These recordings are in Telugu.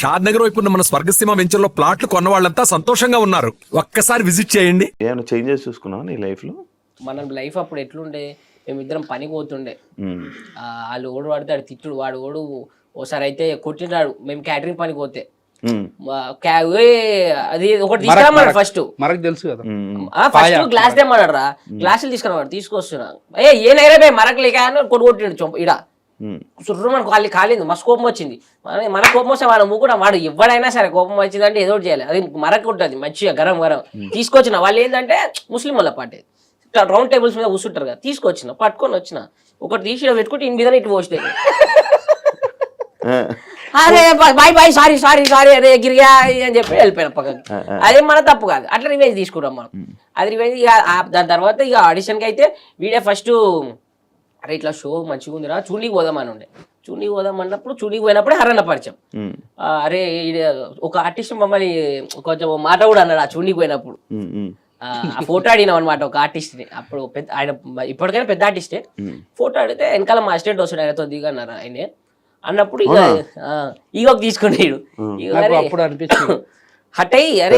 షాద్ నగర్ వైపు ఉన్న మన స్వర్గసీమ వెంచర్లో ప్లాట్లు కొన్న వాళ్ళంతా సంతోషంగా ఉన్నారు. ఒక్కసారి విజిట్ చేయండి. ఏమైనా చేంజెస్ చూసుకున్నావా నీ లైఫ్లో? మనం లైఫ్ అప్పుడు ఎట్లుండే, మేమిద్దరం పనికి పోతుండే, వాళ్ళు ఓడు వాడితే తిట్టుడు, వాడు ఓడు ఓసారి అయితే కొట్టినాడు మేము క్యాటరింగ్ పనికి పోతే. అది ఒకటి తీసుకురామన్నాడు ఫస్ట్, మనకు తెలుసు కదా, ఫస్ట్ గ్లాస్ తెమ్మన్నాడు రా, గ్లాసులు తీసుకురావాడు, తీసుకొస్తున్నా ఏ నైరే మరకు లేక కొట్టిండు ఇడ చుట్టూ మనకు ఖాళీ కాలేదు, మస్తు కోపం వచ్చింది. మన కోపం వస్తే వాడు కూడా వాడు ఎవడైనా సరే కోపం వచ్చిందంటే ఏదో చేయాలి, అది మరకు ఉంటుంది మంచిగా గరం గరం. తీసుకొచ్చిన వాళ్ళు ఏంటంటే ముస్లిం వాళ్ళ పార్టీ రౌండ్ టేబుల్స్ మీద కూర్చుంటారు కదా, తీసుకొచ్చిన పట్టుకొని వచ్చిన ఒకటి తీసి పెట్టుకుంటే ఇన్ని మీద ఇటు పోస్తే అరే bye bye sorry sorry sorry అరే గిరిగా అని చెప్పి వెళ్ళిపోయిన పక్కకి. అదే మన తప్పు కాదు, అట్లా రివెంజ్ తీసుకుంటాం మనం. అది రివెంజ్. ఇక దాని తర్వాత ఇక ఆడిషన్కి అయితే వీడే ఫస్ట్ అరే ఇట్లా షో మంచిగా ఉందిరా చూడీకి పోదామని ఉండే. చూడీకి పోదాం అన్నప్పుడు చూడీకి పోయినప్పుడే హరన్న పరిచయం. అరే ఒక ఆర్టిస్ట్ మమ్మల్ని కొంచెం మాట కూడా అన్నాడు ఆ చూడీకి పోయినప్పుడు. ఆ ఫోటో అడిగినాం అనమాట ఒక ఆర్టిస్ట్ని. అప్పుడు పెద్ద ఆయన ఇప్పటికైనా పెద్ద ఆర్టిస్టే. ఫోటో అడిగితే వెనకాల మా అసిస్టెంట్ వస్తాడు, ఆయనతో దిగన్నారు ఆయనే అన్నప్పుడు ఇక ఈగోకి తీసుకునేడు. హట్ అయ్యి అరే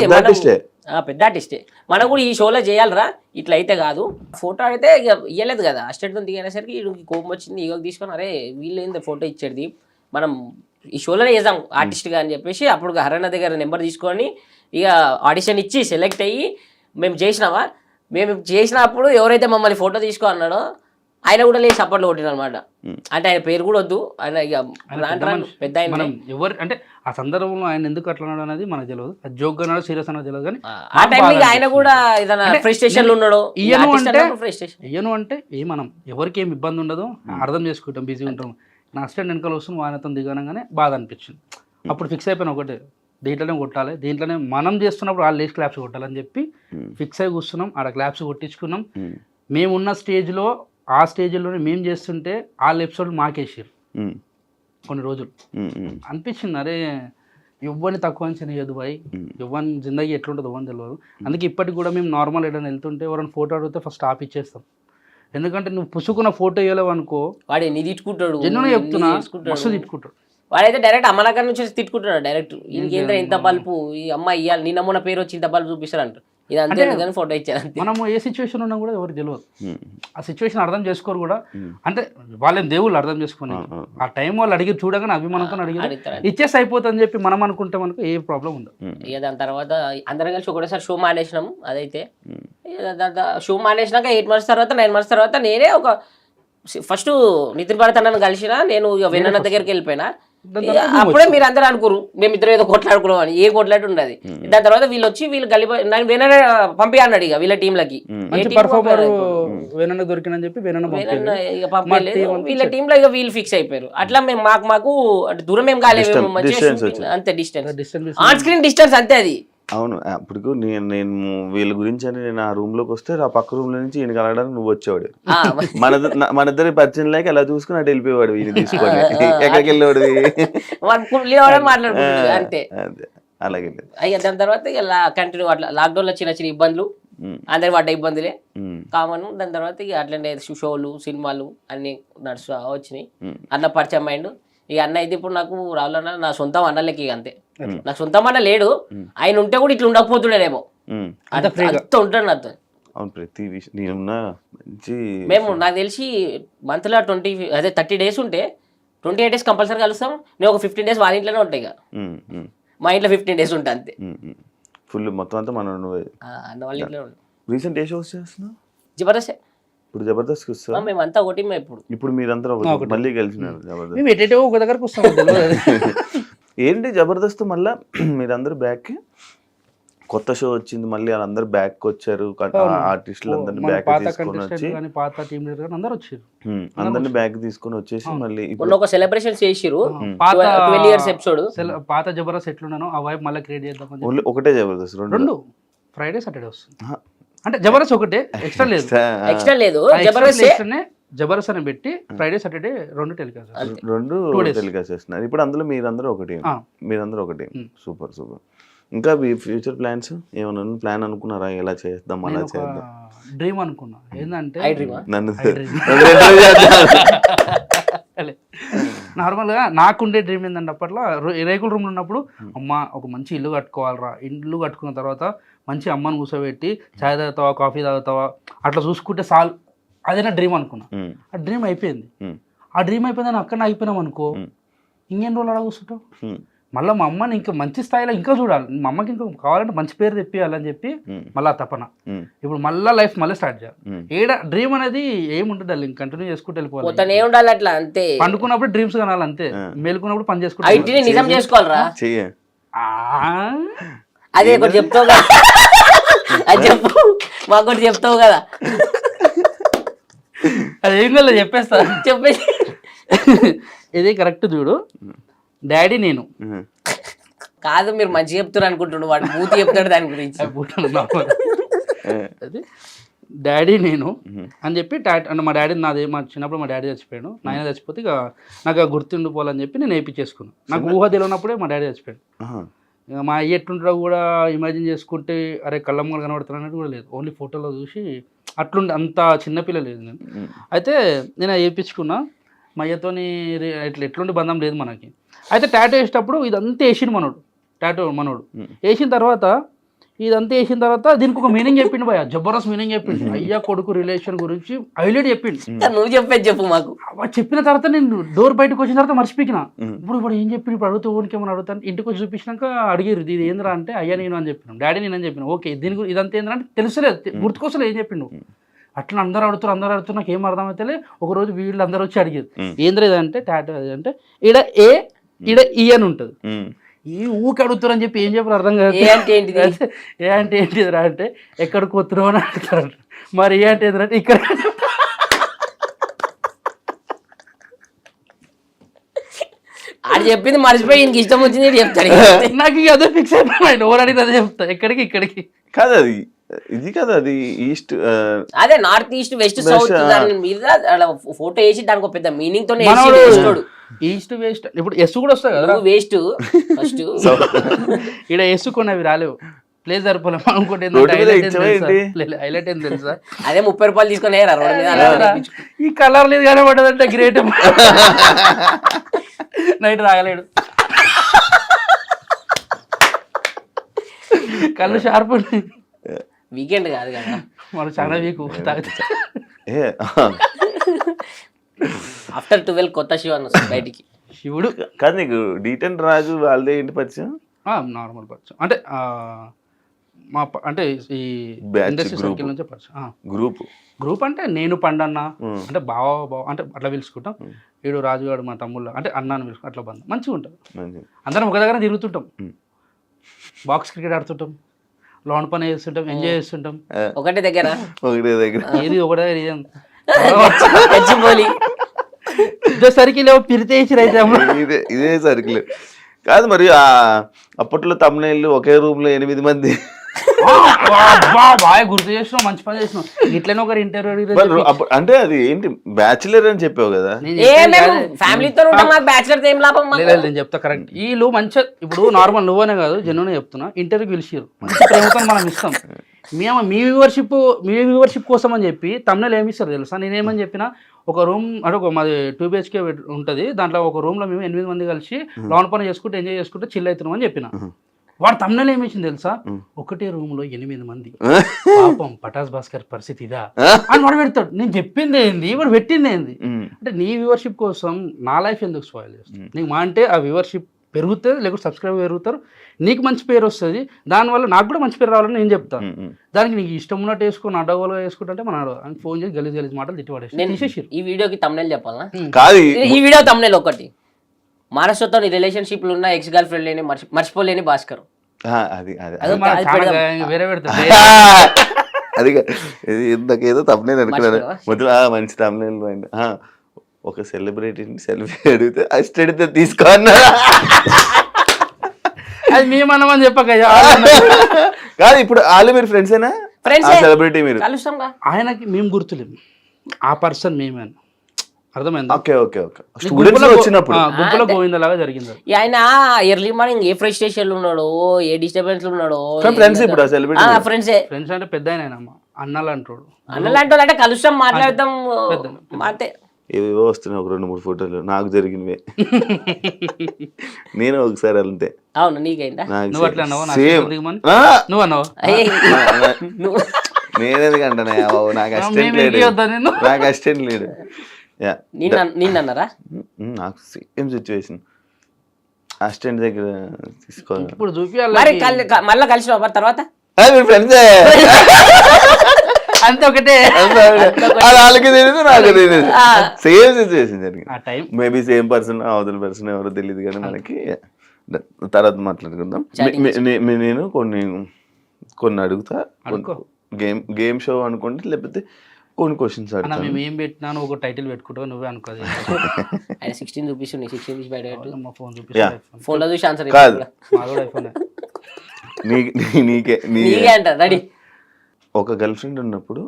పెద్ద ఆర్టిస్టే మనం కూడా ఈ షోలో చేయాలరా, ఇట్లా అయితే కాదు. ఫోటో అయితే ఇక ఇవ్వలేదు కదా, అసిస్టెంట్తో దిగేసరికి కోపం వచ్చింది. ఈగోకి తీసుకొని అరే వీళ్ళు ఏంది ఫోటో ఇచ్చేది, మనం ఈ షోలోనే చేద్దాం ఆర్టిస్ట్గా అని చెప్పేసి అప్పుడు హరన్న దగ్గర నెంబర్ తీసుకొని ఇక ఆడిషన్ ఇచ్చి సెలెక్ట్ అయ్యి మేము చేసినామా. మేము చేసినప్పుడు ఎవరైతే మమ్మల్ని ఫోటో తీసుకో అన్నాడో ఆయన కూడా లేదు సపోర్ట్లు కొట్టిన అనమాట. అంటే ఆయన పేరు కూడా వద్దు, ఆయన ఇక పెద్ద ఆయన ఎవరు అంటే ఆ సందర్భంలో ఆయన ఎందుకు అట్లా ఉన్నాడు అనేది మనకు తెలియదు. అది జోక్ అన్నాడు సీరియస్ అన్నది తెలియదు. కానీ ఆ టైంలో ఆయన కూడా ఏదైనా ఫ్రస్ట్రేషన్ లో ఉన్నాడు. ఇయ్యను అంటే మనం ఎవరికి ఏమి ఇబ్బంది ఉండదు, అర్థం చేసుకుంటాం, బిజీ ఉంటాం. నా అసిస్టెంట్ వెనకాల వస్తుంది, ఆయనతో దిగనగానే బాధ అనిపించింది. అప్పుడు ఫిక్స్ అయిపోయిన ఒకటే, దీంట్లోనే కొట్టాలి, దీంట్లోనే మనం చేస్తున్నప్పుడు వాళ్ళు లేచి క్లాప్స్ కొట్టాలని చెప్పి ఫిక్స్ అయి కూర్చున్నాం. ఆడ క్లాప్స్ కొట్టించుకున్నాం. మేమున్న స్టేజ్లో ఆ స్టేజ్లోనే మేము చేస్తుంటే వాళ్ళ ఎపిసోడ్ మాకేసారు కొన్ని రోజులు. అనిపించింది అరే ఇవ్వని తక్కువ అని చేయదు బాయ్, ఇవ్వని జిందగీ ఎట్లుంటుందో అని తెలియదు. అందుకే ఇప్పటికి కూడా మేము నార్మల్ ఏదైనా వెళ్తుంటే ఎవరైనా ఫోటో అడిగితే ఫస్ట్ ఆఫ్ ఇచ్చేస్తాం. ఎందుకంటే నువ్వు పుసుకున్న ఫోటో వేయలేవు అనుకో వాడు నీ తిట్టుకుంటాడు, జన్ను చెప్తున్నా మస్తు తిట్టుకుంటాడు. వాడైతే డైరెక్ట్ అమ్మనగర్ నుంచి తిట్టుకుంటున్నాడు డైరెక్ట్. ఇంకేంద్ర ఇంత బల్పు ఈ అమ్మాయి ఇవ్వాలి, నిన్న మొన్న పేరు వచ్చి ఇంత బల్బు చూపిస్తారంట, ఇది అంతే కానీ ఫోటో ఇచ్చారు. మనము ఏ సిచ్యువేషన్ ఉన్నా కూడా ఎవరికి తెలియదు, ఆ సిచ్యువేషన్ అర్థం చేసుకోరు కూడా. అంటే వాళ్ళేం దేవుళ్ళు అర్థం చేసుకుని ఆ టైం వాళ్ళు అడిగి చూడగానే అభిమానంతో అడిగి ఇచ్చేసి అయిపోతుందని చెప్పి మనం అనుకుంటే మనకు ఏ ప్రాబ్లం ఉండదు. ఇక దాని తర్వాత అందరం కలిసి ఒకటేసారి షో మానేసినాము. అదైతే షో మానేసినాక 8 months తర్వాత 9 months తర్వాత నేనే ఒక ఫస్ట్ నితిన్ భరత్ అన్నను కలిసిన. నేను ఇక వెన్నన్న దగ్గరికి వెళ్ళిపోయినా. అప్పుడే మీరు అందరూ అనుకోరు మేమిద్దరం ఏదో కొట్లాడుకున్నాం అని, ఏ కొట్లాట ఉండదు. దాని తర్వాత వీళ్ళు వచ్చి వీళ్ళు కలిపి వెన్న పంపి అన్నాడు ఇక వీళ్ళ టీంలకి. ఇక పంపలేదు వీళ్ళ టీంలో, ఇక వీళ్ళు ఫిక్స్ అయిపోయారు. అట్లా మేము మాకు దూరం ఏం కాలేదు, అంతే డిస్టెన్స్, ఆన్ స్క్రీన్ డిస్టెన్స్ అంతే అది. అవును. అప్పుడు నేను వీళ్ళ గురించి అని నేను ఆ రూమ్ లోకి వస్తే ఆ పక్క రూమ్ లో నుంచి ఈయన కలగడానికి నువ్వు వచ్చేవాడు. మన ఇద్దరి పరిచయం లేక అలా చూసుకుని అటు వెళ్ళిపోయేవాడు, ఈయన తీసుకొని ఎక్కడికి వెళ్ళేవాడు మాట్లాడుకుంటాడు అంతే. అలాగే అయ్యా దాని తర్వాత ఇక కంటిన్యూ అట్లా లాక్డౌన్ లో చిన్న చిన్న ఇబ్బందులు, అందరి వాటి ఇబ్బందులే కామన్. దాని తర్వాత ఇక అట్లనే షోలు సినిమాలు అన్ని నడుస్తూ వచ్చినాయి. అన్న పరిచయం అయిండు. ఇక అన్న అయితే ఇప్పుడు నాకు రావాలన్నా నా సొంతం అన్నలకి అంతే. నాకు సొంతం అన్న లేడు, ఆయన ఉంటే కూడా ఇట్లా ఉండకపోతుండేనేమో, అంత ఉంటాడు నాతో. మేము నాకు తెలిసి మంత్లో 30 days ఉంటే 28 days కంపల్సరీ కలుస్తాం. నేను ఒక 15 days వాళ్ళ ఇంట్లోనే ఉంటాయి. ఇక మా ఇంట్లో 15 days ఉంటా అంతే. ఫుల్ మొత్తం అంతా మన అన్న వాళ్ళ ఇంట్లో ఉంటాం. రీసెంట్ ఏ షోస్ చేస్తున్నావు? జబర్దస్త్. ఇప్పుడు జబర్దస్త్ వస్తా మేమంతా ఒకటి. ఇప్పుడు మీరంతా మళ్ళీ కలిసినారు జబర్దస్త్. ఏంటి జబర్దస్త్ మళ్ళా మీరందరూ బ్యాక్, కొత్త షో వచ్చింది మళ్ళీ వాళ్ళందరూ బ్యాక్ వచ్చారు, ఆర్టిస్టులు అందరినీ బ్యాక్ తీసుకొని వచ్చి అందరినీ బ్యాక్ తీసుకొని వచ్చేసి మళ్ళీ ఒక సెలబ్రేషన్ చేసిరు. 12 years ఎపిసోడ్ పాత జబర్దస్త్ ఎట్లున్నానో ఆ వైపు మళ్ళీ క్రియేట్ చేద్దాం. ఓన్లీ ఒకటే జబర్దస్త్, రెండు ఫ్రైడే సాటర్డే వస్తుంది. అంటే జబర్దస్త్ ఒకటే, ఎక్స్ట్రా లేదు. జబర్దస్త్ అని పెట్టి ఫ్రైడే సాటర్డే రెండు టెలికాస్ట్ చేస్తున్నారు. ఇప్పుడు అందులో మీరందరూ ఒకటి. సూపర్. ఇంకా మీ ఫ్యూచర్ ప్లాన్స్ ఏమైనా ప్లాన్ అనుకున్నారా? ఎలా చేద్దాం, అలా చేద్దాం డ్రీమ్ అనుకున్నా. ఏంటంటే నార్మల్గా నాకుండే డ్రీమ్ ఏంటంటే అప్పట్లో రేకుల రూమ్లో ఉన్నప్పుడు అమ్మ ఒక మంచి ఇల్లు కట్టుకోవాలరా, ఇల్లు కట్టుకున్న తర్వాత మంచి అమ్మని కూర్చోబెట్టి చాయ్ తాగుతావా కాఫీ తాగుతావా అట్లా చూసుకుంటే చాలు, అదే నా డ్రీమ్ అనుకున్నా. ఆ డ్రీమ్ అయిపోయింది. ఆ డ్రీమ్ అయిపోయిందని అక్కడ అయిపోయినాం అనుకో, ఇంకేం రోజులు అలా కూర్చుంటావు. మళ్ళీ మా అమ్మని ఇంకా మంచి స్థాయిలో ఇంకా చూడాలి, మా అమ్మకి ఇంకా కావాలంటే మంచి పేరు తెప్పియాలని చెప్పి మళ్ళీ తపన. ఇప్పుడు మళ్ళీ లైఫ్ మళ్ళీ స్టార్ట్ చేయాలి. ఏడ డ్రీమ్ అనేది ఏముంటుంది అది కంటిన్యూ చేసుకుంటూ వెళ్ళిపోవాలి. ఉండాలి అట్లా అంతే. పండుకున్నప్పుడు డ్రీమ్స్ కనాలి అంతే, మేలుకున్నప్పుడు పని చేసుకుంటే నిజం చేసుకోవాలరా. అదే ఒకటి చెప్తావు కదా, అది చెప్పు మాకు చెప్తావు కదా. అది ఏం కదా చెప్పేస్తా, చెప్పేసి ఇది కరెక్ట్ చూడు. డాడీ నేను కాదు మీరు మంచి చెప్తారు అనుకుంటున్నాడు, వాడు మూతి చెప్తాడు దాని గురించి. అది డాడీ నేను అని చెప్పి అంటే మా డాడీ నాది, మా చిన్నప్పుడు మా డాడీ చచ్చిపోయాడు, నాయన చచ్చిపోతే ఇక నాకు గుర్తుండిపోవాలని చెప్పి నేను వేయించేసుకున్నాను. నాకు ఊహ తెలియనప్పుడే మా డాడీ చచ్చిపోయాడు. ఇక మా అయ్య ఎట్లుంటాడో కూడా ఇమాజిన్ చేసుకుంటే అరే కళ్ళమ్మలు కనబడుతున్నా అనేది కూడా లేదు, ఓన్లీ ఫోటోలో చూసి అట్లుండి అంత చిన్నపిల్ల లేదు నేను. అయితే నేను వేయించుకున్నా. మా అయ్యతోని ఎట్లుండి బంధం లేదు మనకి. అయితే టాటూ వేసేటప్పుడు ఇదంతా వేసిండు మనోడు, టాటూ మనోడు వేసిన తర్వాత ఇదంతా వేసిన తర్వాత దీనికి ఒక మీనింగ్ చెప్పిండు భయ, జబర్దస్త్ మీనింగ్ చెప్పిండు. అయ్యా కొడుకు రిలేషన్ గురించి హైలైట్ చెప్పిండు. నువ్వు చెప్పేది చెప్పు మాకు. చెప్పిన తర్వాత నేను డోర్ బయటకు వచ్చిన తర్వాత మర్చిపోయినా. ఇప్పుడు ఏం చెప్పి ఇప్పుడు అడుగుతూ ఊరికి ఏమని అడుగుతాను, ఇంటికి వచ్చి చూపించినాక అడిగారు ఇది ఏంద్రా అంటే అయ్యా నేను అని చెప్పినాం, డాడీ నేను అని చెప్పిన. ఓకే దీని గురించి ఇదంతా ఏంద్రా అంటే తెలుసులేదు, గుర్తుకోసలేదు ఏం చెప్పిండు. అట్లా అందరూ అడుగుతారు నాకు ఏం అర్థమైతే ఒకరోజు వీళ్ళు అందరూ వచ్చి అడిగారు ఏంద్రా ఇదంటే టాటూ అది అంటే ఈడ ఏ ఈడ ఈ అని ఉంటుంది. ఈ ఊకి అడుగుతారు అని చెప్పి ఏం చెప్పారు అర్థం కాదు. ఏ అంటే ఏంటిదిరా అంటే ఎక్కడికి పోతున్నావు అని అడుగుతారు. మరి ఏ అంటే ఏంటంటే ఇక్కడ. అది చెప్పింది మర్చిపోయి ఇంక ఇష్టం వచ్చింది చెప్తాడు. నాకు ఇక అదే ఫిక్స్ అయిపోయింది, ఎవరు అడిగితే అదే చెప్తా. ఎక్కడికి ఇక్కడికి కాదు, అది ఇది కదా, అది ఈస్ట్ అదే నార్త్ ఈస్ట్ వెస్ట్ సౌత్ మీద ఫోటో వేసి దానికి పెద్ద మీనింగ్ తో ఈస్ట్ వెస్ట్. ఇప్పుడు ఎస్ కూడా వస్తాయి కదా, వేస్ట్ ఫస్ట్ ఇక్కడ ఎస్ కొన్నవి రాలేవు, ప్లేస్ సరిపోలే. అనుకుంటే హైలైట్ ఏం తెలుసా, అదే 30 రూపాయలు తీసుకుని ఈ కలర్ లేదు కానీ పడ్డదంటే గ్రేట్. నైట్ రాగలేడు, కళ్ళు షార్ప్. వీకెండ్ కాదు కదా మనం చాలా వీక్ ఆఫ్టర్ 12 కొత్త శివ బయటికి. శివుడు కాదు, నీకు డీటెన్ రాజు వాళ్ళదే ఏంటి పరిచయం? నార్మల్ పరిచయం అంటే మా అంటే ఈ ఇండస్ట్రీ సర్కిల్ నుంచే పరిచయం. గ్రూప్ అంటే నేను పండన్న అంటే బావ అంటే అట్లా పిలుచుకుంటాం. వీడు రాజుగాడు మా తమ్ముళ్ళు అంటే అన్నాను పిలుచుకుంటాం, అట్లా బంధం మంచిగా ఉంటుంది. అందరం ఒక దగ్గర తిరుగుతుంటాం, బాక్స్ క్రికెట్ ఆడుతుంటాం, లోన్ పని చేస్తుంటాం, ఎంజాయ్ చేస్తుంటాం. ఒకటే దగ్గర ఏది ఒకటే సర్కిల్ పిరితేసి అయితే ఇదే సర్కిల్ కాదు. మరి అప్పట్లో తమ్ముళ్ళు ఒకే రూమ్ లో 8 మంది. బాగా గుర్తు చేసినావు, మంచి పని చేసినావు. ఇట్లనే ఒకరు ఇంటర్వ్యూ అంటే అది ఏంటి బ్యాచులర్ అని చెప్పావు కదా, ఫ్యామిలీతో నేను చెప్తా కరెక్ట్. వీళ్ళు మంచిగా ఇప్పుడు నార్మల్ నువ్వనే కాదు జెన్యున్ చెప్తున్నా, ఇంటర్వ్యూ పిలిచారు మంచి ప్రేమతో మనం ఇస్తాం. మేము మీ వ్యూవర్షిప్ కోసం అని చెప్పి తమిళ ఏమి ఇస్తారు తెలుసా. నేనేమని చెప్పిన, ఒక రూమ్ అంటే ఒక మాది 2 BHK ఉంటుంది, దాంట్లో ఒక రూమ్ లో మేము 8 మంది కలిసి లోన్ పని చేసుకుంటే ఎంజాయ్ చేసుకుంటే చిల్ అవుతున్నాం అని చెప్పిన. వాడు తమిళ ఏమి ఇచ్చింది తెలుసా, ఒకటే రూమ్ లో 8 మంది, పాపం పటాస్ భాస్కర్ పరిస్థితి ఇదా అని వాడు పెడతాడు. నేను చెప్పింది ఏంది, వాడు పెట్టింది ఏంది. అంటే నీ వ్యూవర్షిప్ కోసం నా లైఫ్ ఎందుకు స్పాయిల్ చేస్తాను నీకు? మా అంటే ఆ వ్యూవర్షిప్ పెరుగుతుంది, లేకపోతే సబ్స్క్రైబర్ పెరుగుతారు, నీకు మంచి పేరు వస్తుంది, దానివల్ల నాకు కూడా మంచి పేరు రావాలని నేను చెప్తాను. దానికి నీకు ఇష్టం ఉన్నట్టు వేసుకుని అడ్డగోలుగా వేసుకుంటే మన ఫోన్ చేసి గలీజ్ మాటలు తిట్టి ఈ వీడియోకి తమ్నెల్ చెప్పాలా కాదు, ఈ వీడియో తమ్నెల్ ఒకటి మహారాష్ట్రతో రిలేషన్షిప్ లో ఉన్న ఎక్స్ గర్ల్ ఫ్రెండ్ లేని మర్చిపోలేని భాస్కర్. వేరే పెడతా అది ఇంతకేదో తమ్మునేలు అనుకున్నాను మొదలు. మంచి తమ్మునేలు. ఒక సెలబ్రిటీని సెల్ఫీ అడిగితే అడిగితే తీసుకోన్నా, అది మేమన్నామని చెప్పక కాదు. ఇప్పుడు వాళ్ళు మీరు ఫ్రెండ్సేనా? సెలబ్రిటీ మీరు ఆయనకి మేము గుర్తులేము, ఆ పర్సన్ మేమే. అర్థమైంది? గుంపులో గోవిందలాగా జరిగింది. ఆయన ఎర్లీ మార్నింగ్ ఏ ఫ్రస్ట్రేషన్ ఉన్నాడో, ఏ డిస్టర్బెన్స్ ఉన్నాడో, ఫ్రెండ్స్ అంటే పెద్ద ఆయన అన్నలు అంటాడు. అన్నలు అంటే కలుస్తాం, మాట్లాడతాం అంతే. ఏవేవో వస్తున్నాయి ఒక 2-3 ఫోటోలు నాకు జరిగినవే. నేను ఒకసారి అంతే అవును నీకైందా? నువ్వు అట్లా అన్నావా? నా సేమ్ చేతులు దిగమని? నువ్వు అన్నావు నువ్వు నేనెందుకంటానే నాకు అసిస్టెంట్ లేడు, నాకు అసిస్టెంట్ లేడు. నిన్నన్నారా? నాకు సేమ్ సిచ్యువేషన్ అసిస్టెంట్ దగ్గర తీసుకోవాలి. ఇప్పుడు చూపియాలి మరి మళ్ళీ కలిసినావా తర్వాత? ఫ్రెండ్సే అంతే ఒకటే. వాళ్ళకి తెలియదు నాకు తెలియదు, సేమ్ సిచ్యువేషన్ జరిగింది. ఆ టైం మేబీ సేమ్ పర్సన్ అవతల పర్సన్ ఎవరో తెలియదు కానీ మనకి. తర్వాత మాట్లాడుకుందాం. నేను కొన్ని అడుగుతా, గేమ్ షో అనుకోండి లేకపోతే కొన్ని క్వశ్చన్స్ అడుగుతా. మేము ఏం పెట్టినాను ఒక టైటిల్ పెట్టుకుంటావు నువ్వే అనుకోదు. ఆయన 16 చూపిస్తుంది, 16 చూసి బయట మా ఫోన్ చూపిస్తా. ఫోన్ లో చూసి ఆన్సర్ కాదు మాది ఐఫోన్. నీకే అంట రెడీ. ఒక గర్ల్ ఫ్రెండ్ ఉన్నప్పుడు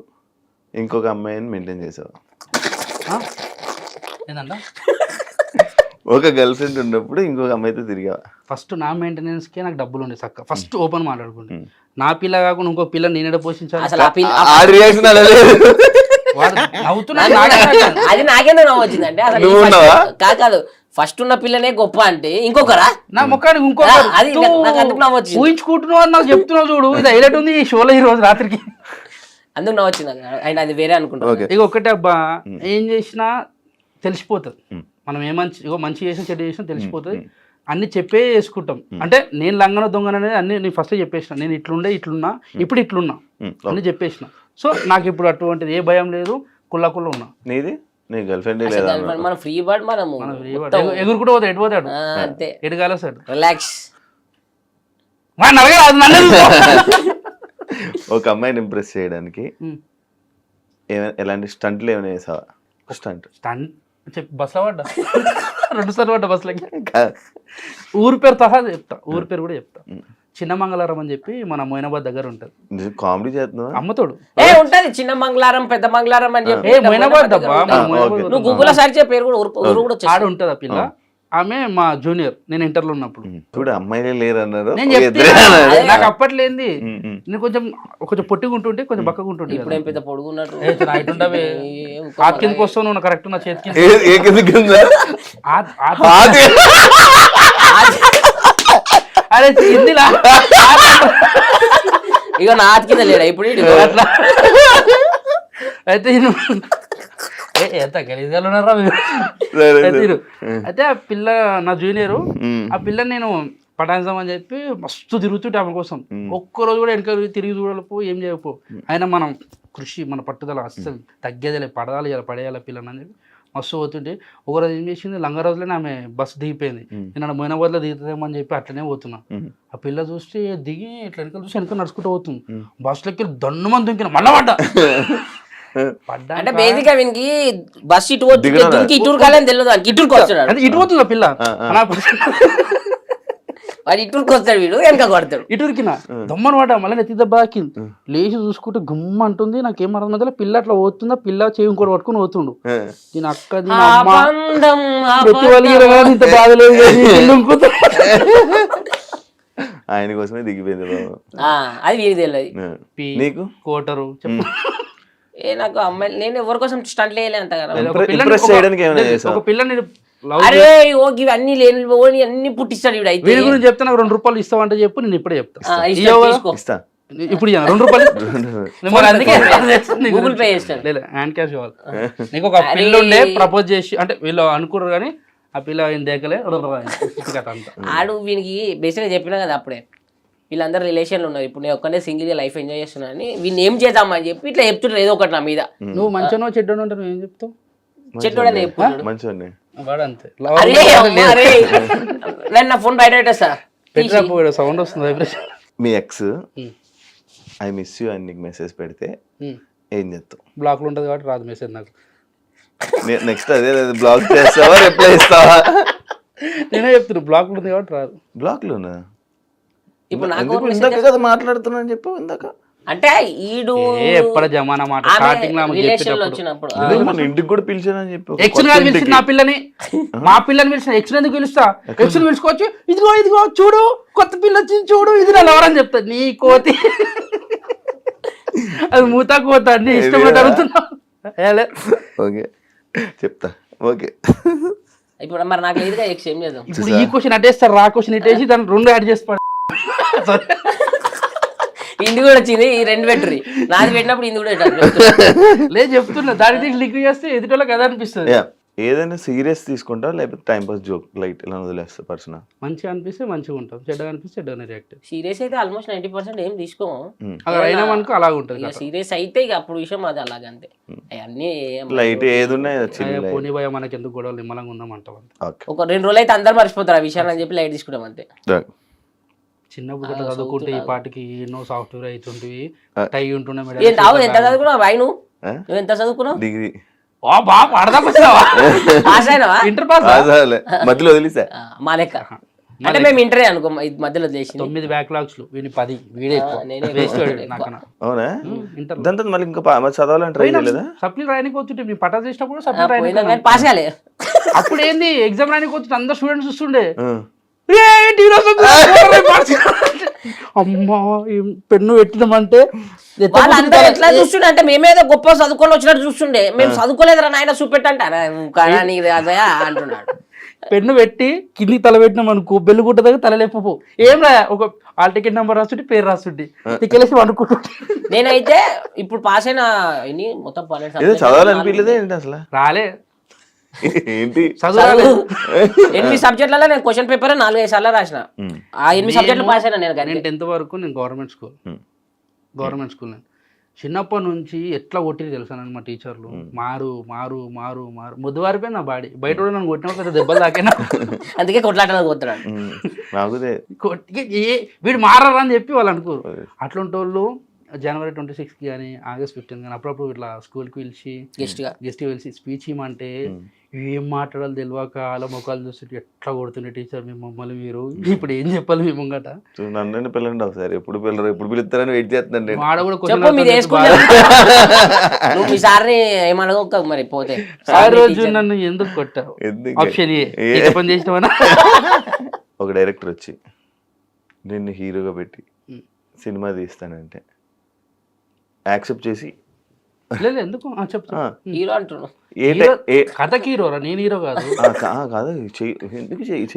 ఇంకొక అమ్మాయిని మెయింటైన్ చేసావా? ఏంటంట? ఒక గర్ల్ ఫ్రెండ్ ఉన్నప్పుడు ఇంకొక అమ్మాయితో తిరిగావా? ఫస్ట్ నా మెయింటెనెన్స్ కే నాకు డబ్బులు ఉండే చక్క. ఫస్ట్ ఓపెన్ మాట్లాడుకుంటే నా పిల్ల కాకుండా ఇంకో పిల్ల నేనేడ పోషించాలి? అసలు అది నాకేందో నవ్వు వచ్చింది అంటే అసలు కాదు ఫస్ట్ ఉన్న పిల్లనే గొప్ప అంటే ఇంకొకరా నా ముఖానికి ఇంకో అది నాకు అందుకు నవ్వు వచ్చింది. ఊహించుకుంటున్నావు అని నాకు చెప్తున్నావు చూడు. ఇది హైలైట్ ఉంది ఈ షోలో ఈ రోజు రాత్రికి. అందుకు నవ్వు వచ్చింది. ఆయన అది వేరే అనుకుంటా. ఇక ఒక్కటే అబ్బా, ఏం చేసినా తెలిసిపోతుంది. మనం మంచి చేసిన చెడు చేసినా తెలిసిపోతుంది. అన్ని చెప్పే వేసుకుంటాం. అంటే నేను లంగన దొంగన అనేది అన్ని నేను ఫస్ట్ చెప్పేసిన. నేను ఇట్లున్నా ఇప్పుడు ఇట్లున్నా అన్ని చెప్పేసిన. సో నాకు ఇప్పుడు అటువంటిది ఏ భయం లేదు, కుల్లా ఉన్నా. నీది నీ గర్ల్ ఫ్రెండ్ మన ఫ్రీ బర్డ్, మనము ఎగురుకుంటూ పోతాడు, ఎటు పోతాడు అంతే, ఎటు కాలేస్తాడు. రిలాక్స్. ఒక అమ్మాయిని ఇంప్రెస్ చేయడానికి ఎలాంటి స్టంట్లు ఏమైనా వేసావా? స్టంట్ చెప్పి బస్సులో పడ్డా 2 సార్లు పడ్డా బస్సులకి. ఊరి పేరు సహా చెప్తా, ఊరి పేరు కూడా చెప్తా. చిన్న మంగళారం అని చెప్పి మన మొయినాబాద్ దగ్గర ఉంటది. కామెడీ చేస్తున్నావా? అమ్మతోడు ఉంటది చిన్న మంగళారం పెద్ద మంగళారం అని చెప్పి మొయినాబాద్ నువ్వు గూగుల్ సెర్చ్ చేయ పేరు కూడా ఆడ ఉంటది. ఆ పిల్ల ఆమె మా జూనియర్, నేను ఇంటర్లో ఉన్నప్పుడు. చూడు అమ్మాయిలే లేరు అన్నారు. నేను చెప్తే నాకు అప్పట్లేంది, నేను కొంచెం పొట్టిగా ఉంటుంటే కొంచెం బక్కగా ఉంటుంటే. ఇప్పుడు ఏం పెద్ద పొడుగున్నట్టు ఆ కిందకి వస్తావు నువ్వు కరెక్ట్ నా చేతికి. అరే హిందీలా ఇక నా ఆతి కింద లేడా ఇప్పుడు అట్లా. అయితే ఎంత గలీజ్గా ఉన్నారా మీరు. అయితే ఆ పిల్ల నా జూనియరు, ఆ పిల్ల నేను పటాన్సం అని చెప్పి మస్తు తిరుగుతుంటే ఆమె కోసం. ఒక్కరోజు కూడా వెనక తిరిగి చూడలేపో ఏం చేయకపో. అయినా మనం కృషి మన పట్టుదల అస్సలు తగ్గేదిలే, పడేయాలి పిల్లని అని చెప్పి మస్తు పోతుంటే ఒకరోజు ఏం చేసింది, లంగరోజులోనే ఆమె బస్సు దిగిపోయింది. నేను మొయినాబాద్లో దిగుతుందేమని చెప్పి అట్లనే పోతున్నా. ఆ పిల్ల చూస్తే దిగి ఇట్లా వెనకాల చూసి వెనక నడుచుకుంటూ పోతుంది. బస్సులోకి దన్నుమని దుంకిన మళ్ళా పడ్డా. అంటే బేసిక్ గా వీనికి బస్ ఇటు పోతుంది, ఇటు కాలని తెలియదు, ఇటుకు వస్తాడు. ఇటు పోతుంది ఆ పిల్ల, వాడు ఇటుకు వస్తాడు, వీడు వెనక కొడతాడు. ఇటురికిన దమ్మను వాడ మళ్ళీ నెత్తి దెబ్బకి లేచి చూసుకుంటే గుమ్మ అంటుంది. నాకేం అర్థం మధ్యలో పిల్ల అట్లా పోతుందా, పిల్ల చెవి కూడా పట్టుకుని పోతుండు. దీని అక్క ఇంత బాధలేదు. ఆయన కోసమే దిగిపోయింది. అది వీడి తెలియదు. నీకు కోటరు చెప్పు. నాకు అమ్మాయి నేను ఎవరి కోసం స్టంట్ వేయలే అంత కదా. ఒక పిల్లని అరే ఓకే అన్ని లేని అన్ని పుట్టిస్తాడు వీడు. అయితే వీడి గురించి చెప్తే నాకు 2 రూపాయలు ఇస్తావంటే చెప్పు, నేను ఇప్పుడే చెప్తా. ఇప్పుడు 2 రూపాయలు గూగుల్ పే చేస్తాను, లేదు హ్యాండ్ క్యాష్ ఇవ్వాలి. నీకు ఒక పిల్ల ఉండే ప్రపోజ్ చేసి అంటే వీళ్ళు అనుకున్నారు కానీ ఆ పిల్ల ఆయన దేకలే ఆడు. వీనికి బేసిక్గా చెప్పినా కదా అప్పుడే, వీళ్ళందరూ రిలేషన్లు ఉన్నారు. ఇప్పుడు నేను ఒక్కనే సింగిల్ లైఫ్ ఎంజాయ్ చేస్తున్నా అని వీళ్ళు ఏం చేద్దామని చెప్పి ఇట్లా చెప్తుంటారు ఏదో ఒకటి నా మీద. నువ్వు మంచిగా చెడ్డను ఉంటావు, నువ్వు ఏం చెప్తావు? చెట్టుడని చెప్తున్నాడు వాడు అంతే. నేను నా ఫోన్ బయట పెట్టేస్తా, సౌండ్ వస్తుంది. మీ ఎక్స్ ఐ మిస్ యూ అని నీకు మెసేజ్ పెడితే ఏం చేస్తావు? బ్లాక్ లో ఉంటది కాబట్టి రాదు మెసేజ్ నాకు. నెక్స్ట్ అదే బ్లాక్ చేస్తావా రిప్లై ఇస్తావా? నేనే చెప్తున్నా బ్లాక్ లో ఉంది కాబట్టి రాదు. బ్లాక్ లోనా? ఇప్పుడు నాకు ఇందాక కదా మాట్లాడుతున్నా అని చెప్పు. ఇందాక అంటే ఈడు ఎప్పుడు జమానా మాట స్టార్టింగ్ లో వచ్చినప్పుడు ఇంటికి కూడా పిలిచానని చెప్పి ఎక్స్ పిలిచి నా పిల్లని మా పిల్లని పిలిచిన ఎక్స్ ఎందుకు పిలుస్తా? ఎక్స్ పిలుచుకోవచ్చు, ఇదిగో చూడు కొత్త పిల్ల వచ్చింది చూడు, ఇది నా ఎవరని చెప్తా. నీ కోతి అది మూతా కోత అన్ని ఇష్టపడి అడుగుతున్నావు. ఓకే చెప్తా ఓకే. ఇప్పుడు మరి నాకు లేదుగా ఎక్స్ ఏం చేద్దాం. ఇప్పుడు ఈ క్వశ్చన్ అటేస్తారు, రా క్వశ్చన్ ఇటేసి దాన్ని 2 యాడ్ చేసి ఇంది కూడా వచ్చింది, ఈ 2 పెట్టుర్రి. నాది పెట్టినప్పుడు ఇంది కూడా లేదు చెప్తున్నా, దాని తీసి లింక్ చేస్తే ఎదుటోళ్ళకి అదే అనిపిస్తుంది. ఏదైనా సీరియస్ తీసుకుంటావు లేకపోతే టైం పాస్ జోక్ లైట్ ఇలా వదిలేస్తా పర్సన్? మంచిగా అనిపిస్తే మంచిగా ఉంటాం, చెడ్డగా అనిపిస్తే చెడ్డగానే రియాక్ట్. సీరియస్ అయితే ఆల్మోస్ట్ 90% ఏం తీసుకోము. అలా అయినా మనకు అలాగ ఉంటుంది. ఇక సీరియస్ అయితే ఇక అప్పుడు విషయం అది అలాగంతే. అవన్నీ లైట్ ఏది ఉన్నాయి పోనీ భయ మనకి ఎందుకు గొడవలు నిమ్మలంగా ఉందాం అంటాం. ఒక 2 రోజులు అయితే అందరు మర్చిపోతారు ఆ విషయాలు అని చెప్పి లైట్ తీసుకుంటాం అంతే. చిన్నప్పుడు గట్రా చదువుకుంటే ఈ పాటికి ఎన్నో సాఫ్ట్వేర్ అవుతుంటివి, టై ఉంటుండే. ఎంత చదువుకున్నావు బాయ్? నువ్వు ఎంత చదువుకున్నావు? డిగ్రీ. పాస్ అయినావా? ఇంటర్ పాస్ మధ్యలో వదిలేసా మా లెక్క. అంటే మేము ఇంటరే అనుకో, మధ్యలో చేసి 9 బ్యాక్లాగ్స్, వీడి 10, వీడే అవునా? దాంతో మళ్ళీ ఇంకా చదవాలని ట్రై చేయలేదా? సప్లీ రాయనికి వచ్చుంటే మీ పటా చేసినప్పుడు సప్లీ రాయనికి పాస్ కాలే. అప్పుడు ఏంది ఎగ్జామ్ రాయనికి వచ్చి అందరు స్టూడెంట్స్ చూస్తుండే, అమ్మా పెన్ను పెట్టినామంటే వాళ్ళందరూ ఎట్లా చూస్తుండే అంటే మేమేదో గొప్ప చదువుకొని వచ్చినట్టు చూస్తుండే. మేము చదువుకోలేదురా నాయన చూపెట్టంటే అంటున్నాడు. పెన్ను పెట్టి కింది తల పెట్టినాం అనుకో, బెల్లు గుట్ట దగ్గర తలలేపు ఏం రా, ఒక హాల్ టికెట్ నెంబర్ రాస్తుంటే పేరు రాస్తుంటే టికెట్ అనుకుంటుంటే. నేనైతే ఇప్పుడు పాస్ అయిన మొత్తం చదవాలనిపించలేదే ఏంటి అసలు? రాలే ఏంటి 8 సబ్జెక్టులలో నేను క్వశ్చన్ పేపర్ 4-5 సార్లు రాసిన. ఆ 8 సబ్జెక్టులు పాస్ అయినా నేను. 10th వరకు నేను గవర్నమెంట్ స్కూల్ నేను చిన్నప్పటి నుంచి ఎట్లా కొట్టిరు తెలుసా మా టీచర్లు, మారు మారు మారు మారు ముద్దువారిపోయి నా బాడీ. బయట కూడా నన్ను కొట్టిన పెద్ద దెబ్బలు తాకినా, అందుకే కొట్లాట పోతున్నాడు. వీడు మారరా అని చెప్పి వాళ్ళు అనుకోరు. అట్లాంటి వాళ్ళు January 26కి కానీ August 15 కానీ అప్పుడప్పుడు ఇట్లా స్కూల్కి పిలిచి గెస్ట్గా పిలిచి స్పీచ్ ఇవ్వమంటే ఏం మాట్లాడాలి తెలియక అలా మొక్కలు చూస్తుంటే ఎట్లా కొడుతుండే టీచర్ మమ్మల్ని మీరు. ఇప్పుడు ఏం చెప్పాలి మీ ముంగట? నన్ను పిల్లండి ఒకసారి, ఎప్పుడు పిల్లరు ఎప్పుడు పిలుస్తారని వెయిట్ చేస్తుందండి. ఆడ కూడా మీ సార్ని ఏమనగా మరి పోతే ఆ రోజు నన్ను ఎందుకు కొట్టావు ఆప్షన్ ఏ పని చేసినావనా? ఒక డైరెక్టర్ వచ్చి నిన్ను హీరోగా పెట్టి సినిమా తీస్తానంటే యాక్సెప్ట్ చేసి ఎందుకు చెప్తా హీరో అంటున్నావు? కథకి హీరోరా, నేను హీరో కాదు. కాదు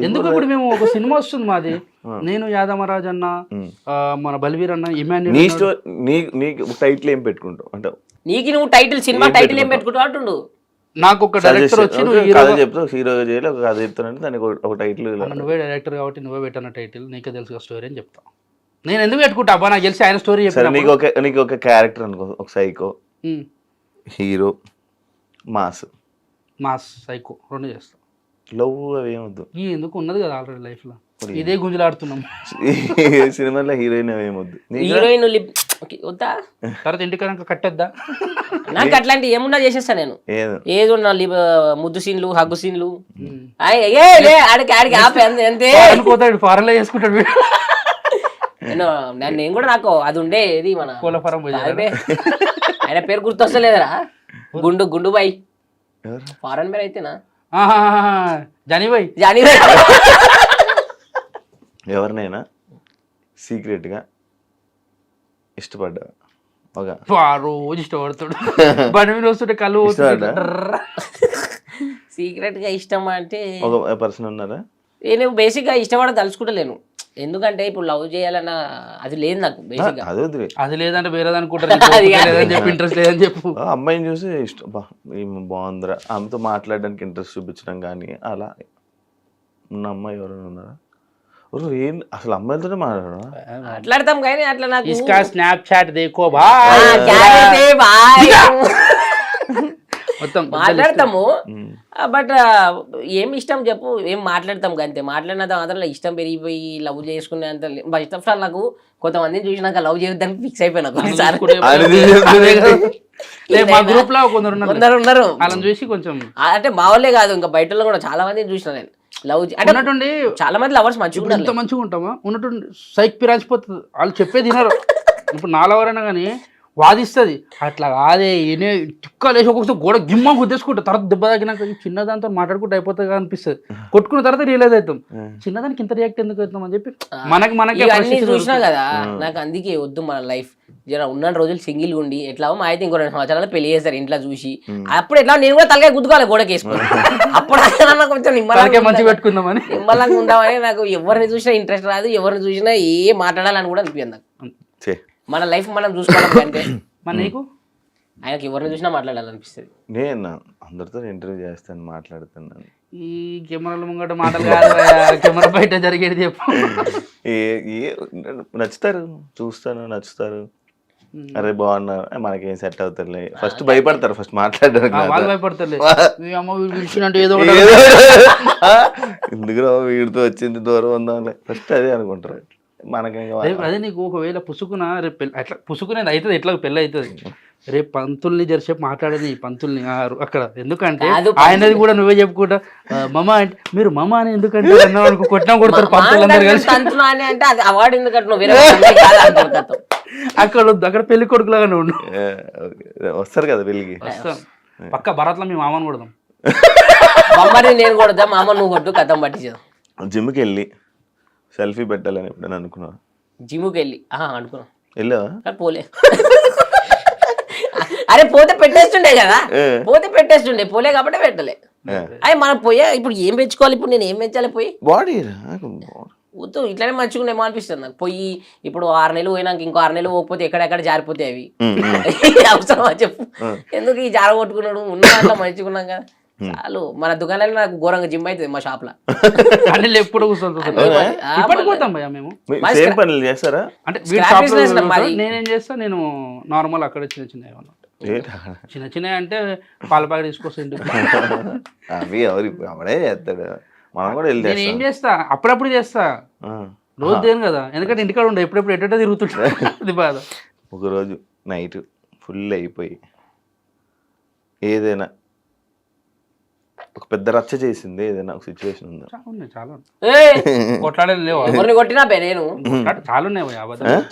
ఎందుకు ఇప్పుడు మేము ఒక సినిమా వస్తుంది మాది, నేను యాదమరాజ్ అన్న, మన బల్వీర్ అన్న, నీకు టైటిల్ ఏం పెట్టుకుంటావు అంటే? నీకు నువ్వు టైటిల్ సినిమా టైటిల్ ఏం పెట్టుకుంటావు అంటుండు. నాకు ఒక డైరెక్టర్ వచ్చి చెప్తావు హీరోగా చేయాలి, ఒక కథ చెప్తానంటే దానికి ఒక టైటిల్. నువ్వే డైరెక్టర్ కాబట్టి నువ్వే పెట్టిన టైటిల్, నీకే తెలుసు స్టోరీ అని చెప్తా. నేను ఎందుకు పెట్టుకుంటా అబ్బా, నాకు తెలిసి ఆయన స్టోరీ చెప్పాను. నీకు ఒక క్యారెక్టర్ అనుకో, ఒక సైకో, హీరో, మాస్ సైకో 2 చేస్తాం. లవ్ అవి ఏమొద్దు, ఎందుకు ఉన్నది కదా ఆల్రెడీ లైఫ్ లో, ఇదే గుంజులాడుతున్నాం. సినిమాలో హీరోయిన్ అవి ఏమొద్దు. హీరోయిన్ వద్దా? తర్వాత ఇంటికి కట్టేద్దా? నాకు అట్లాంటి ఏమున్నా చేసేస్తా నేను. ఏది ఉన్నా ముద్దు సీన్లు, హగ్గు సీన్లు, ఆడికి ఆడికి ఆపే అంతే. ఫారెన్ లో చేసుకుంటాడు నేను కూడా. నాకు అది ఉండే ఏది మన కోలఫరం ఆయన పేరు గుర్తొస్తలేదురా, గుండు బాయ్. ఫారెన్ పేరు అయితేనా జానీబాయ్. ఎవరినైనా సీక్రెట్ గా ఇష్టపడ్డా రోజు ఇష్టపడతాడు, బండి మీద వస్తుంటే కళ్ళు సీక్రెట్ గా ఇష్టం అంటే ఒక పర్సన్ ఉన్నారా? నేను బేసిక్ గా ఇష్టపడ తలుచుకుంటలేను. ఎందుకంటే ఇప్పుడు లవ్ చేయాలన్న అది లేదు నాకు బేసిక్ గా. అది లేదంటే వేరేది అనుకుంటారు, ఇంట్రెస్ట్ లేదని చెప్పు. అమ్మాయిని చూసి ఇష్టం బాగుందిరా, ఆమెతో మాట్లాడడానికి ఇంట్రెస్ట్ చూపించడం కానీ అలా ఉన్న అమ్మాయి ఎవరైనా ఉన్నారా? ఏం అసలు అమ్మాయిలతోనే మాట్లాడతాం కానీ అట్లా నాకు స్నాప్చాట్ దేకో మొత్తం మాట్లాడతాము. బట్ ఏం ఇష్టం చెప్పు, ఏం మాట్లాడతాం అంతే. మాట్లాడినంత మాత్రం ఇష్టం పెరిగిపోయి లవ్ చేసుకునే అంత ఫస్ట్ ఆఫ్ ఆల్ నాకు కొంతమందిని చూసినాక లవ్ చేయడానికి ఫిక్స్ అయిపోయినా. కొందరు ఉన్నారు చూసి కొంచెం అంటే మా వాళ్ళే కాదు, ఇంకా బయట కూడా చాలా మందిని చూసిన నేను. లవ్ అంటే చాలా మంది లవర్స్ మంచిగా ఎంత మంచిగా ఉంటామా ఉన్నట్టుండి సైక్ పిరాచిపోతుంది, వాళ్ళు చెప్పేది వినరు. ఇప్పుడు నా లవర్ అయినా కానీ వాదిస్తుంది, అట్లా కాదే ఈయనే చుక్కలు వేసి ఒక్కొక్కసారి గోడ గిమ్మ గుద్దేసుకుంటా, తర్వాత దెబ్బ తాగినాక చిన్నదాంతో మాట్లాడుకుంటూ అయిపోతుంది అనిపిస్తుంది. కొట్టుకున్న తర్వాత రియలైజ్ అవుతాం చిన్నదానికి ఇంత రియాక్ట్ ఎందుకు అవుతాం అని చెప్పి మనకి అన్ని చూసినా కదా. నాకు అందుకే వద్దు మన లైఫ్ జర ఉన్న రోజులు సింగిల్ ఉండి ఎట్లా మా అయితే ఇంకో 2 సంవత్సరాలు పెళ్లి చేస్తారు ఇంట్లో చూసి అప్పుడు ఎట్లా నేను కూడా తలకాయ గుద్దుకోవాలి గోడకి వేసుకుని అప్పుడు కొంచెం మంచి పెట్టుకుందామని నిమ్మలంగా ఉందామని నాకు ఎవరిని చూసినా ఇంట్రెస్ట్ రాదు, ఎవరిని చూసినా ఏ మాట్లాడాలని కూడా అనిపించదు నాకు. మన లైఫ్ మనం చూసుకోవడం కంటే మరి నీకు ఆయనకి ఎవరిని చూసినా మాట్లాడాలనిపిస్తుంది. నేను అందరితో ఇంటర్వ్యూ చేస్తాను, మాట్లాడుతున్నాను. ఈ కెమెరాల ముంగట మాటలు కాదు, కెమెరా బయట జరిగేది చెప్పు. నచ్చుతారు, చూస్తాను, నచ్చుతారు. అరే బాగున్నా, మనకేం సెట్ అవుతారులే. ఫస్ట్ భయపడతారు, ఫస్ట్ మాట్లాడడానికి వాళ్ళు భయపడతారులే. మీ అమ్మ పిలిచినట్టు ఏదో ఎందుకు వీడితో వచ్చింది దూరం ఉందాంలే, ఫస్ట్ అదే అనుకుంటారు. మనకేం అదే నీకు ఒకవేళ పుసుకున రేపు పెళ్ళి అట్లా పుసుకునేది అవుతుంది, ఎట్లా పెళ్ళి అవుతుంది. రేపు పంతుల్ని జరిసేపు మాట్లాడేది ఈ పంతుల్ని అక్కడ, ఎందుకంటే ఆయనది కూడా నువ్వే చెప్పుకుంటా మమ అంటే మీరు మమ అని ఎందుకంటే అన్నావు అనుకో, కొట్టినా కొడతారు పంతులందరూ కలిసి. అంటే అది అవార్డు ఎందుకంటే అక్కడ పెళ్లి కొడుకులాగానే ఉండు. వస్తారు కదా పెళ్ళికి, పక్క భరత్లో మీ మామని కొడదాం. మమ్మని నేను కొడదా, మామ నువ్వు కొట్టు, కథం పట్టించదు. జిమ్కి వెళ్ళి సెల్ఫీ పెట్టాలని ఎప్పుడైనా అనుకున్నా? జిమ్కి వెళ్ళి అనుకున్నాం, వెళ్ళావా? పోలే. అరే పోతే పెట్టేస్తుండే కదా, పోతే పెట్టేస్తుండే, పోలే కాబట్టి పెట్టలే. అయ్యి మనం పోయా ఇప్పుడు ఏం పెంచుకోవాలి, ఇప్పుడు నేను ఏం పెంచాలి పోయి? బాడీ వద్దు, ఇట్లానే మంచిగా అనిపిస్తుంది నాకు. పోయి ఇప్పుడు 6 నెలలు పోయినాక ఇంకో 6 నెలలు పోకపోతే ఎక్కడెక్కడ జారిపోతాయి అవి. అవసరమా చెప్పు? ఎందుకు ఈ జార కొట్టుకున్నాడు, ఉన్న దాంట్లో మంచిగా ఉన్నాం కదా చాలు. మన దుకాణాలు నాకు ఘోరంగా జిమ్ అవుతుంది మా షాప్ లో. ఎప్పుడు కూర్చోతాం మేము పనులు చేస్తారా? అంటే నేనేం చేస్తా, నేను నార్మల్ అక్కడ చిన్న చిన్న అంటే పాల ప్యాకెట్ తీసుకొస్తాను. అవి ఎవడే చేస్తాడు, మనం కూడా వెళ్ళి నేను ఏం చేస్తా, అప్పుడప్పుడు చేస్తా, రోజు దేని కదా, ఎందుకంటే ఇంటికాడ ఉండే ఎప్పుడెప్పుడు ఎట్ట తిరుగుతుంటా. అది బాధ. ఒకరోజు నైట్ ఫుల్ అయిపోయి ఏదైనా ఒక పెద్ద రచ్చ చేసింది, ఏదైనా ఒక సిచ్యువేషన్ ఉందా? చాలా కొట్లాడేది లేవు, ఎవరిని కొట్టినా నేను చాలా ఉన్నాయి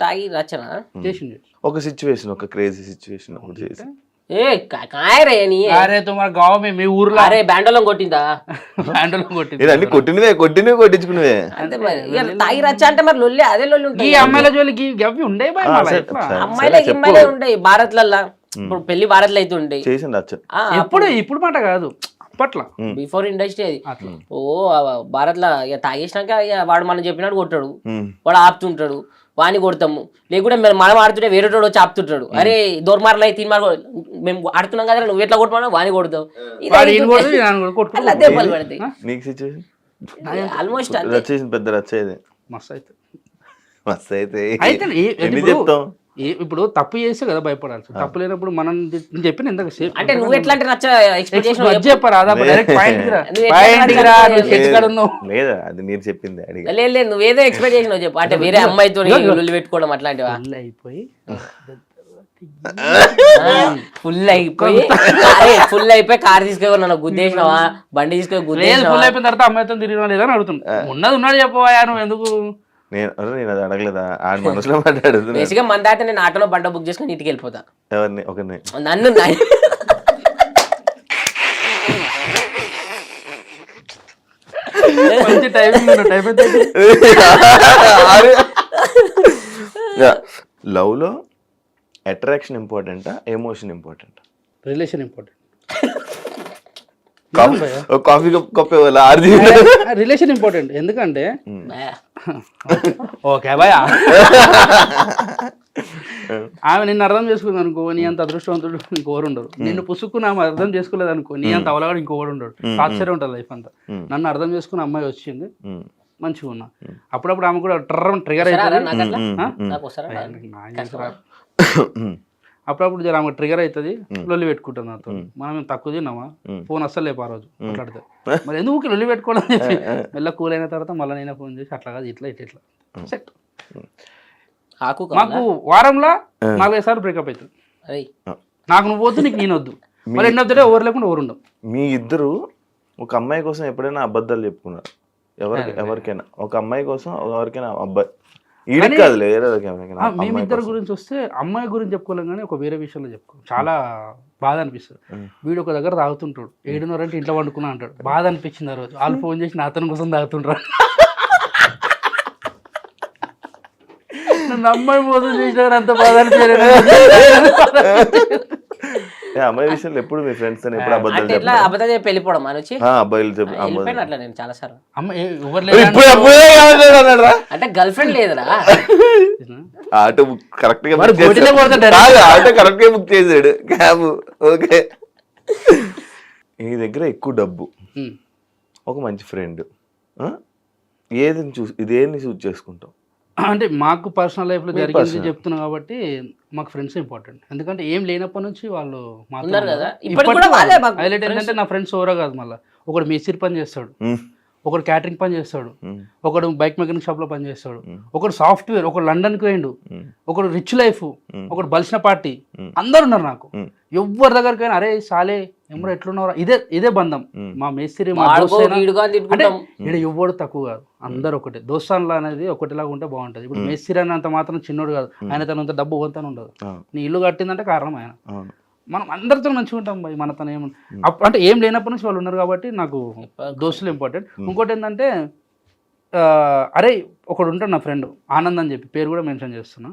తాగి రచన చేసింది. ఒక సిచ్యువేషన్, ఒక క్రేజీ సిచ్యువేషన్ ఒకటి చేసి. అరే తుమార్ గావ్ మీ ఊర్లో అరే బ్యాండోలం కొట్టిందా? బ్యాండోలం కొట్టింది. అన్ని కొట్టినవే కొట్టించుకునేవే. అంతే మరి, తాగి రచ్చ అంటే మరి లొల్లి అదే లొల్లి ఉంటుంది. ఈ అమ్మాయిల జోలికి గవ్వి ఉండే, అమ్మాయిలకి అమ్మాయిలే ఉంటాయి భారత్లల్లా. ఇప్పుడు పెళ్లి భారత్లో అయితే ఉండే చేసింది రచ్చ. ఇప్పుడు మాట కాదు, అప్పట్లో బిఫోర్ ఇండస్ట్రీ అది. ఓ భారత్ లా తాగేసినాక వాడు మనం చెప్పినట్టు కొట్టాడు, వాడు ఆపుతుంటాడు, వాడిని కొడతాము. లేకుంటే మనం ఆడుతుంటే వేరేటోడు వచ్చి ఆపుతుంటాడు. అరే దోర్మార్లు అయితే 3 మార్లు మేము ఆడుతున్నాం కదా, నువ్వు ఎట్లా కొట్టమన్నా వాడిని కొడతావు. దెబ్బలు పడతాయి. ఆల్మోస్ట్ పెద్ద రచ్చ ఇది. మస్తు అయితే ఇప్పుడు తప్పు చేస్తే కదా భయపడాలి, తప్పు లేనప్పుడు మనం చెప్పిన ఎంత అంటే నువ్వు ఎట్లా లేదా అది మీరు చెప్పింది లేదు, నువ్వేదో ఎక్స్పెక్ట్ చేసినావు చెప్పు. అంటే వేరే అమ్మాయితో పెట్టుకోవడం అట్లాంటివా? ఫుల్ అయిపోయి కార్ తీసుకెళ్ళి నన్ను గుద్దేసినావా, బండి తీసుకెళ్ళి గుద్దేసినావా? ఫుల్ అయిపోయిన తర్వాత అమ్మాయితో తిరిగినా లేదని అడుగుతున్నా. ఉన్నది ఉన్నాడు చెప్పవా, నువ్వు ఎందుకు? నేను అది అడగలేదా, ఆడ మనసులో మాట్లాడుతున్నా. బేసిక్గా మన దాకా నేను ఆటోలో బండ బుక్ చేసుకుని ఇంటికి వెళ్ళిపోతా. ఎవరిని? ఒకరిని. నన్ను లవ్ లో అట్రాక్షన్ ఇంపార్టెంటా, ఎమోషన్ ఇంపార్టెంటా? Relation important. Coffee cup relation important, ఎందుకంటే ఓకే భయ ఆమె నిన్ను అర్థం చేసుకుంది అనుకో, నీ అంత అదృష్టవంతుడు ఇంకోరు ఉండరు. నిన్ను పుసుకుని ఆమె అర్థం చేసుకోలేదు అనుకో, నీ అంత అవలగాడు ఇంకోడు ఉండడు. ఆశ్చర్యం ఉంటుంది లైఫ్ అంతా. నన్ను అర్థం చేసుకుని అమ్మాయి వచ్చింది, మంచిగా ఉన్నా. అప్పుడప్పుడు ఆమె కూడా ట్రిగర్ అవుతుంది, అప్పుడప్పుడు జర ఆమె ట్రిగర్ అవుతుంది, లొల్లి పెట్టుకుంటుంది నాతో. మనం తక్కువ తిన్నామా, ఫోన్ అస్సలు లేపు ఆ రోజు మాట్లాడితే. మరి ఎందుకు లొల్లి పెట్టుకోవడం చెప్పి మెల్ల కూల్ అయిన తర్వాత మళ్ళీ నేనే ఫోన్ చేసి అట్లా కాదు ఇట్లా సెట్. మాకు వారంలో 4-5 సార్లు బ్రేకప్ అవుతుంది. నాకు నువ్వు వద్దు, నీకు నేను వద్దు, మళ్ళీ ఎన్నొద్దుడే ఎవరు లేకుండా ఎవరు ఉండవు. మీ ఇద్దరు ఒక అమ్మాయి కోసం ఎప్పుడైనా అబద్ధాలు చెప్పుకున్నారు? ఎవరికైనా ఒక అమ్మాయి కోసం ఎవరికైనా అబ్బాయి మేమిద్దరి గురించి వస్తే అమ్మాయి గురించి చెప్పుకోలేం, కానీ ఒక వేరే విషయంలో చెప్పుకో. చాలా బాధ అనిపిస్తుంది. వీడు ఒక దగ్గర తాగుతుంటాడు, 7:30 అంటే ఇంట్లో వండుకున్నా అంటాడు. బాధ అనిపించింది ఆ రోజు. వాళ్ళు ఫోన్ చేసి నా అతని కోసం తాగుతుంటారు. నన్ను అమ్మాయి మోసం చేసినారు అంత బాధ అనిపించలేదు. అమ్మాయి విషయంలో ఎప్పుడు మీ ఫ్రెండ్స్ ఎప్పుడు అబద్ధాలు అంటే ఎట్లా అబద్ధం చెప్పి వెళ్ళిపోవడం అని వచ్చి అబ్బాయిలు చెప్పి వెళ్ళిపోయాను అట్లా నేను చాలా సార్లు. అమ్మ ఎవరు లేరు అంటే గర్ల్ ఫ్రెండ్ లేదురా. ఆటో కరెక్ట్ గా మరి గోటిలో కొడతాడు. ఆటో కరెక్ట్ గా బుక్ చేసాడు క్యాబ్. ఓకే, నీ దగ్గర ఎక్కువ డబ్బు, ఒక మంచి ఫ్రెండ్, ఇదేని చూస్ చేసుకుంటాం? అంటే మాకు పర్సనల్ లైఫ్లో జరిగింది చెప్తున్నా కాబట్టి మాకు ఫ్రెండ్స్ ఇంపార్టెంట్. ఎందుకంటే ఏం లేనప్పటి నుంచి వాళ్ళు ఉన్నారు కదా. ఇప్పుడు కూడా వాళ్ళే మాకు హైలైట్ ఏంటంటే నా ఫ్రెండ్స్ ఓవరా కాదు, మళ్ళీ ఒకడు మేస్త్రి పని చేస్తాడు, ఒకడు క్యాటరింగ్ పని చేస్తాడు, ఒకడు బైక్ మెకానిక్ షాప్ లో పని చేస్తాడు, ఒకడు సాఫ్ట్వేర్, ఒకడు లండన్ కి పోయిండు, ఒకడు రిచ్ లైఫ్, ఒకడు బలిసిన పార్టీ. అందరు ఉన్నారు నాకు. ఎవరి దగ్గరకైనా అరే సాలే ఎమ్మడో ఎట్లున్నారా, ఇదే బంధం. మా మేస్త్రి మా అంటే ఇక్కడ ఎవ్వడు తక్కువ కాదు, అందరు ఒకటే. దోస్తాన్లా అనేది ఒకటిలాగా ఉంటే బాగుంటది. ఇప్పుడు మేస్త్రి అన్నంత మాత్రం చిన్నోడు కాదు, ఆయన తనంత డబ్బు పోతానే ఉండదు. నీ ఇల్లు కట్టిందంటే కారణం ఆయన. మనం అందరితో మంచిగా ఉంటాం భయ్, మన తన ఏమన్నా అంటే ఏం లేనప్పటి నుంచి వాళ్ళు ఉన్నారు కాబట్టి నాకు దోస్తులు ఇంపార్టెంట్. ఇంకోటి ఏంటంటే అరే ఒకడు ఉంటాడు నా ఫ్రెండ్ ఆనంద్ అని చెప్పి, పేరు కూడా మెన్షన్ చేస్తున్నా.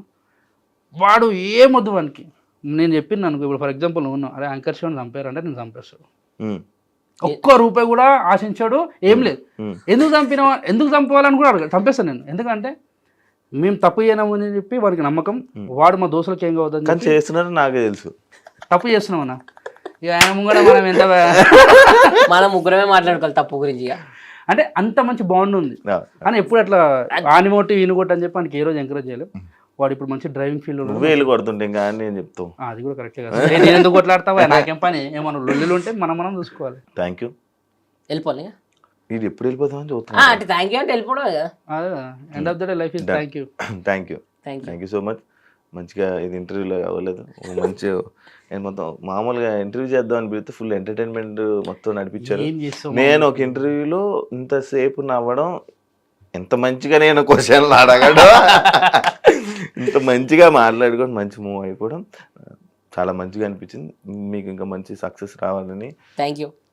వాడు ఏమొద్దు వానికి నేను చెప్పింది అనుకో. ఇప్పుడు ఫర్ ఎగ్జాంపుల్ నువ్వు ఉన్నావు, అరే యాంకర్ షోని చంపారంటే నేను చంపేస్తాడు. ఒక్క రూపాయి కూడా ఆశించాడు, ఏం లేదు. ఎందుకు చంపాలని కూడా అడగ, చంపేస్తాను నేను. ఎందుకంటే మేము తప్పు చేయనాము అని చెప్పి వాడికి నమ్మకం, వాడు మా దోస్తులకి ఏం కావద్దని చేస్తున్నారు నాకే తెలుసు. తప్పు చేస్తున్నామన్నా ఇక ఆయన ముంగడ మనం ఎంత మనం ముగ్గురమే మాట్లాడుకోవాలి తప్పు గురించి. అంటే అంత మంచి బాండ్ ఉంది. కానీ ఎప్పుడు అట్లా ఆనిమోటి ఈనుకోటి అని చెప్పి మనకి ఏ రోజు ఎంకరేజ్ చేయలేం. వాడు ఇప్పుడు మంచి డ్రైవింగ్ ఫీల్డ్ వేలు కొడుతుంటే ఇంకా నేను చెప్తావు, అది కూడా కరెక్టే కదా. నేను ఎందుకు కొట్లాడతావా, నాకేం పని. ఏమన్నా లొల్లులు ఉంటే మనం చూసుకోవాలి. Thank you. వెళ్ళిపోవాలి ఇది ఎప్పుడు వెళ్ళిపోతామని చూస్తున్నా. అంటే థ్యాంక్ యూ అంటే వెళ్ళిపోవడం కదా. అదే end of the day life is thank you. Thank you so much. మంచిగా ఇది ఇంటర్వ్యూలో అవ్వలేదు, మంచి నేను మొత్తం మామూలుగా ఇంటర్వ్యూ చేద్దాం అని పెడితే ఫుల్ ఎంటర్టైన్మెంట్ మొత్తం నడిపించారు. నేను ఒక ఇంటర్వ్యూలో ఇంతసేపు నవ్వడం, ఎంత మంచిగా నేను క్వశ్చన్లు అడగడం, ఇంత మంచిగా మాట్లాడుకోవడం, మంచి మూవ్ అయిపోవడం చాలా మంచిగా అనిపించింది. మీకు ఇంకా మంచి సక్సెస్ రావాలని. Thank you.